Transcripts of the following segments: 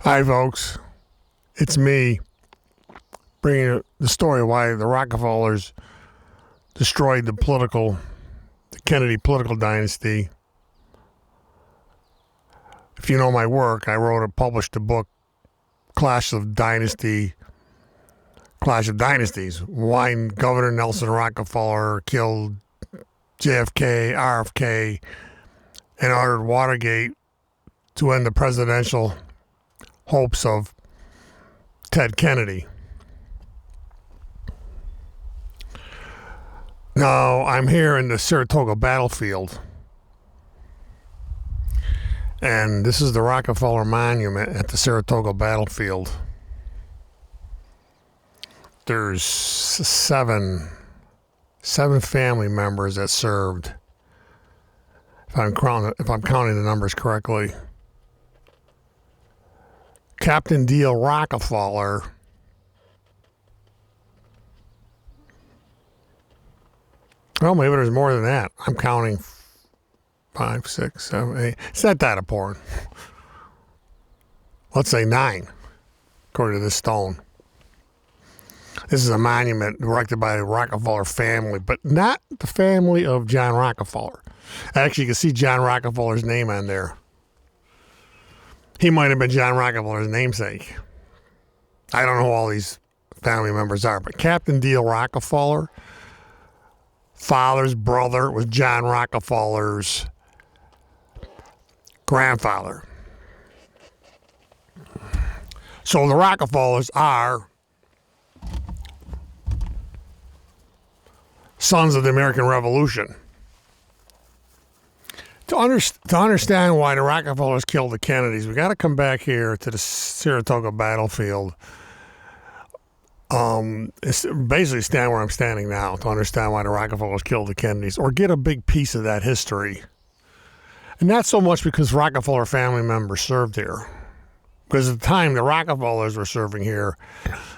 Hi, folks. It's me bringing you the story of why the Rockefellers destroyed the Kennedy political dynasty. If you know my work, I published a book, Clash of Dynasties, why Governor Nelson Rockefeller killed JFK, RFK, and ordered Watergate to end the presidential hopes of Ted Kennedy. Now, I'm here in the Saratoga battlefield, and this is the Rockefeller Monument at the Saratoga battlefield. There's seven family members that served, if I'm counting the numbers correctly. Captain Deal Rockefeller, well, maybe there's more than that. I'm counting 5, 6, 7, 8. It's not that important. Let's say 9, according to this stone. This is a monument erected by the Rockefeller family, but not the family of John Rockefeller. Actually, you can see John Rockefeller's name on there. He might have been John Rockefeller's namesake. I don't know who all these family members are, but Captain Deal Rockefeller, father's brother, was John Rockefeller's grandfather. So the Rockefellers are sons of the American Revolution. To understand why the Rockefellers killed the Kennedys, we got to come back here to the Saratoga battlefield. It's basically stand where I'm standing now to understand why the Rockefellers killed the Kennedys, or get a big piece of that history. And not so much because Rockefeller family members served here. Because at the time the Rockefellers were serving here,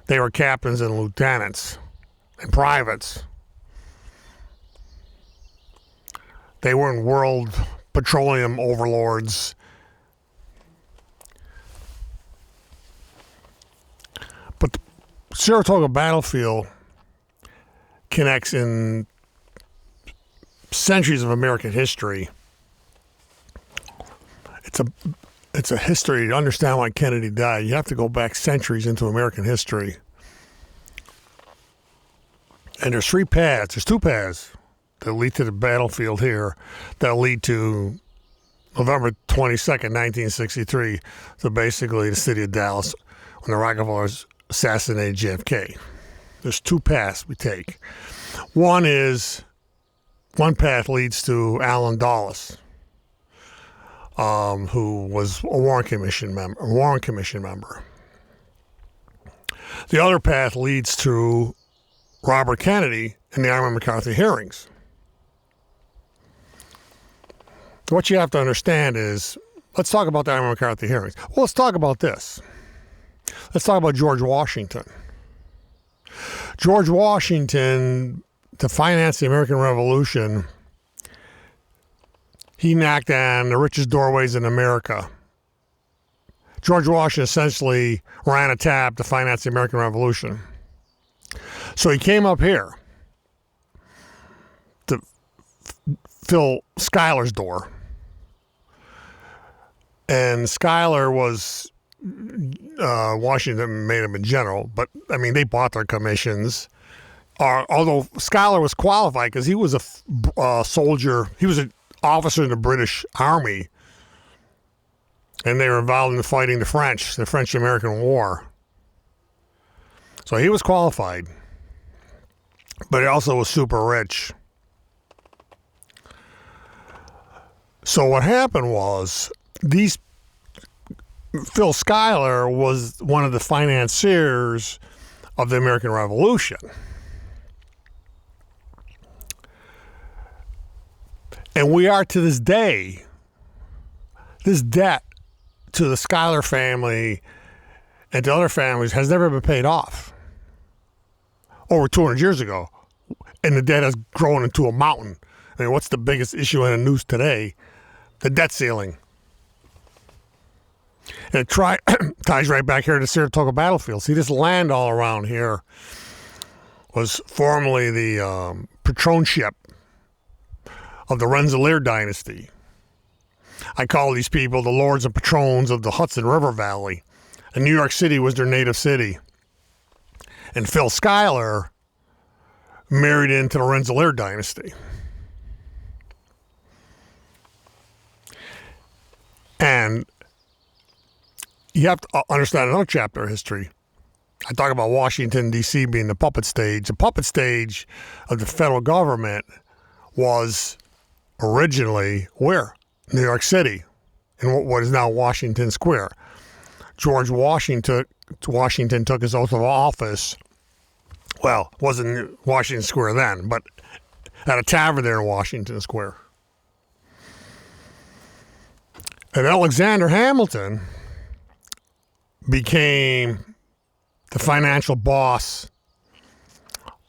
they were captains and lieutenants and privates. They weren't world petroleum overlords. But the Saratoga battlefield connects in centuries of American history. It's a history. To understand why Kennedy died, you have to go back centuries into American history. And there's 3 paths. There's 2 paths that lead to the battlefield here, that lead to November 22nd, 1963, so basically the city of Dallas, when the Rockefellers assassinated JFK. There's 2 paths we take. One path leads to Allen Dulles, who was a Warren Commission member. The other path leads to Robert Kennedy and the Army-McCarthy hearings. What you have to understand is, let's talk about the Army-McCarthy hearings. Well, let's talk about this. Let's talk about George Washington. George Washington, to finance the American Revolution, he knocked on the richest doorways in America. George Washington essentially ran a tab to finance the American Revolution. So he came up here to fill Schuyler's door. And Schuyler was, Washington made him a general, but I mean, they bought their commissions. Although Schuyler was qualified because he was a soldier, he was an officer in the British Army, and they were involved in fighting the French-American War. So he was qualified, but he also was super rich. So what happened was, Phil Schuyler was one of the financiers of the American Revolution. And we are, to this day, this debt to the Schuyler family and to other families has never been paid off. Over 200 years ago, and the debt has grown into a mountain. I mean, what's the biggest issue in the news today? The debt ceiling. It ties right back here to Saratoga battlefield. See, this land all around here was formerly the patronship of the Rensselaer dynasty. I call these people the lords and patrons of the Hudson River Valley. And New York City was their native city. And Phil Schuyler married into the Rensselaer dynasty. And you have to understand another chapter of history. I talk about Washington, D.C. being the puppet stage. The puppet stage of the federal government was originally where? New York City, in what is now Washington Square. George Washington took his oath of office. Well, it wasn't Washington Square then, but at a tavern there in Washington Square. And Alexander Hamilton became the financial boss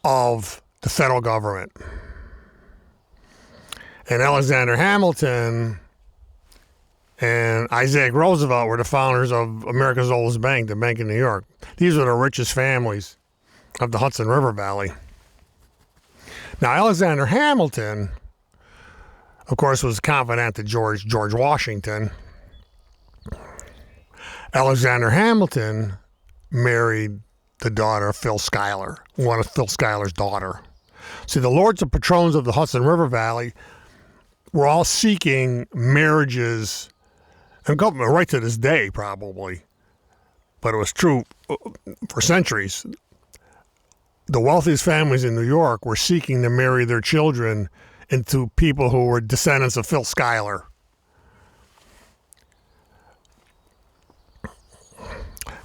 of the federal government. And Alexander Hamilton and Isaac Roosevelt were the founders of America's oldest bank, the Bank of New York. These were the richest families of the Hudson River Valley. Now, Alexander Hamilton, of course, was confidant to George Washington. Alexander Hamilton married the daughter of Phil Schuyler, one of Phil Schuyler's daughter. See, the lords and patrons of the Hudson River Valley were all seeking marriages, and government right to this day probably, but it was true for centuries. The wealthiest families in New York were seeking to marry their children into people who were descendants of Phil Schuyler.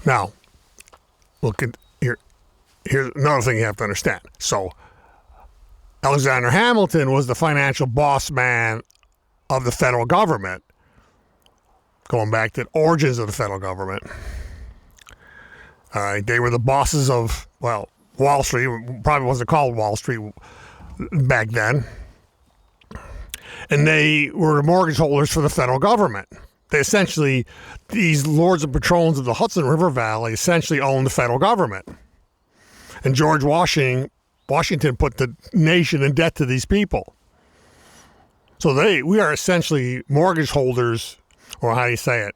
Now, look at here's another thing you have to understand. So, Alexander Hamilton was the financial boss man of the federal government, going back to the origins of the federal government. All right, they were the bosses of, well, Wall Street. Probably wasn't called Wall Street back then. And they were the mortgage holders for the federal government. They essentially, these lords and patrons of the Hudson River Valley essentially owned the federal government. And George Washington put the nation in debt to these people. So we are essentially mortgage holders, or how do you say it?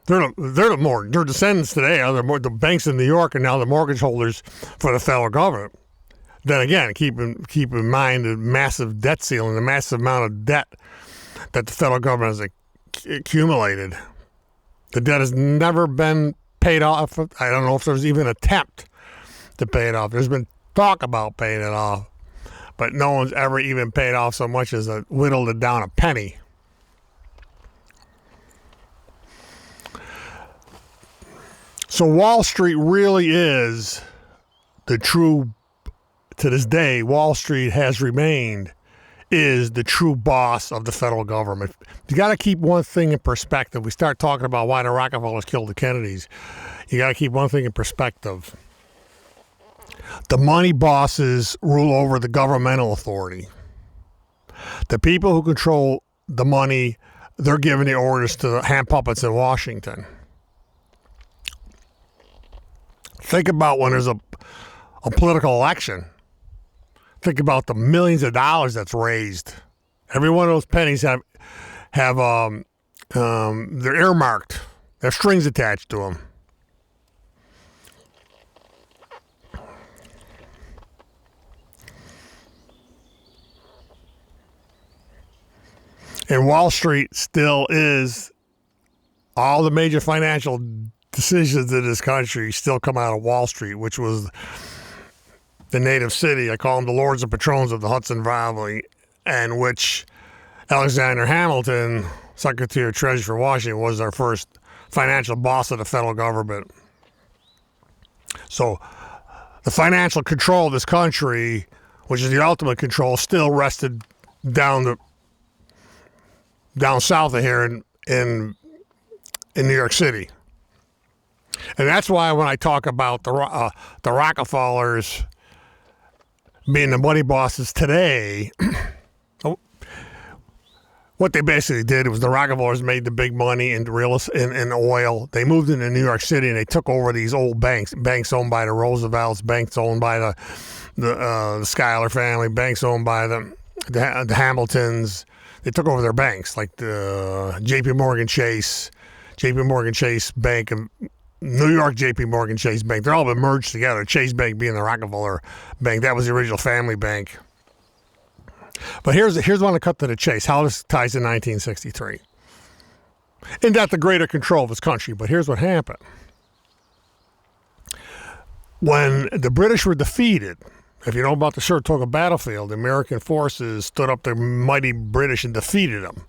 They're descendants today. The banks in New York are now the mortgage holders for the federal government. Then again, keep in mind the massive debt ceiling, the massive amount of debt that the federal government has accumulated. The debt has never been paid off. I don't know if there's even an attempt to pay it off. There's been talk about paying it off, but no one's ever even paid off so much as whittled it down a penny. So Wall Street really is the true, to this day, Wall Street has remained, is the true boss of the federal government. You got to keep one thing in perspective. We start talking about why the Rockefellers killed the Kennedys. You got to keep one thing in perspective. The money bosses rule over the governmental authority. The people who control the money, they're giving the orders to the hand puppets in Washington. Think about when there's a political election. Think about the millions of dollars that's raised. Every one of those pennies have they're earmarked. They have strings attached to them. And Wall Street still is, all the major financial decisions in this country still come out of Wall Street, which was the native city. I call them the lords and patrons of the Hudson Valley, and which Alexander Hamilton, Secretary of Treasury for Washington, was our first financial boss of the federal government. So the financial control of this country, which is the ultimate control, still rested down south of here in New York City. And that's why when I talk about the Rockefellers being the money bosses today, what they basically did was the Rockefellers made the big money in in oil. They moved into New York City and they took over these old banks owned by the Roosevelts, banks owned by the Schuyler family, banks owned by the Hamiltons. They took over their banks, like the J.P. Morgan Chase Bank, and New York J.P. Morgan Chase Bank. They're all been merged together. Chase Bank being the Rockefeller Bank. That was the original family bank. But here's one to cut to the chase. How this ties in 1963. And that the greater control of his country. But here's what happened. When the British were defeated, if you know about the Saratoga battlefield, the American forces stood up the mighty British and defeated them.